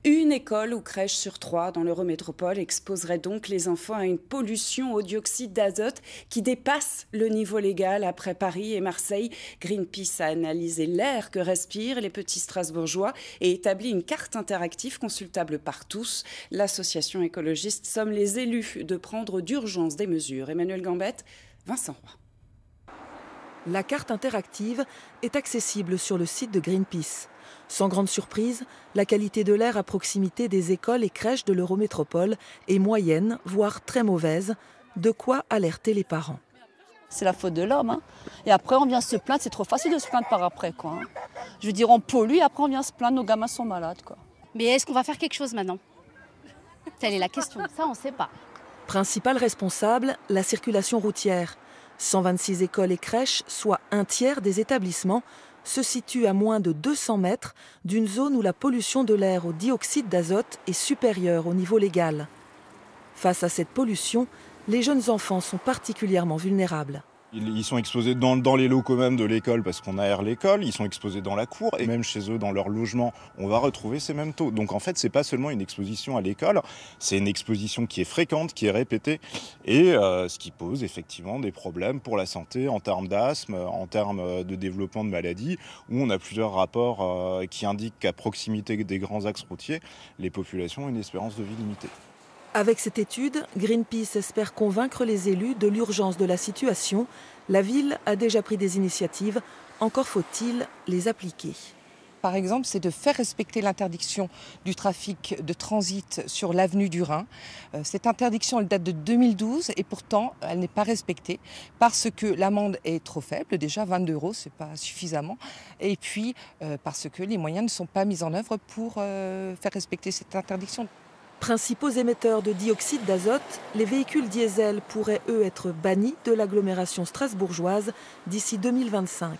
Une école ou crèche sur 3 dans l'Eurométropole exposerait donc les enfants à une pollution au dioxyde d'azote qui dépasse le niveau légal après Paris et Marseille. Greenpeace a analysé l'air que respirent les petits Strasbourgeois et établi une carte interactive consultable par tous. L'association écologiste somme les élus de prendre d'urgence des mesures. Emmanuel Gambette, Vincent Roy. La carte interactive est accessible sur le site de Greenpeace. Sans grande surprise, la qualité de l'air à proximité des écoles et crèches de l'Eurométropole est moyenne, voire très mauvaise, de quoi alerter les parents. C'est la faute de l'homme. Hein. Et après, on vient se plaindre. C'est trop facile de se plaindre par après. Quoi, hein. Je veux dire, on pollue et après, on vient se plaindre. Nos gamins sont malades. Quoi. Mais est-ce qu'on va faire quelque chose maintenant? Telle est la question. Ça, on ne sait pas. Principal responsable, la circulation routière. 126 écoles et crèches, soit un tiers des établissements, se situent à moins de 200 mètres d'une zone où la pollution de l'air au dioxyde d'azote est supérieure au niveau légal. Face à cette pollution, les jeunes enfants sont particulièrement vulnérables. Ils sont exposés dans les locaux même de l'école parce qu'on aère l'école, ils sont exposés dans la cour et même chez eux dans leur logement, on va retrouver ces mêmes taux. Donc en fait, c'est pas seulement une exposition à l'école, c'est une exposition qui est fréquente, qui est répétée et ce qui pose effectivement des problèmes pour la santé en termes d'asthme, en termes de développement de maladies, où on a plusieurs rapports qui indiquent qu'à proximité des grands axes routiers, les populations ont une espérance de vie limitée. Avec cette étude, Greenpeace espère convaincre les élus de l'urgence de la situation. La ville a déjà pris des initiatives, encore faut-il les appliquer. Par exemple, c'est de faire respecter l'interdiction du trafic de transit sur l'avenue du Rhin. Cette interdiction, elle date de 2012 et pourtant, elle n'est pas respectée parce que l'amende est trop faible. Déjà, 22 €, ce n'est pas suffisamment. Et puis, parce que les moyens ne sont pas mis en œuvre pour faire respecter cette interdiction. Principaux émetteurs de dioxyde d'azote, les véhicules diesel pourraient, eux, être bannis de l'agglomération strasbourgeoise d'ici 2025.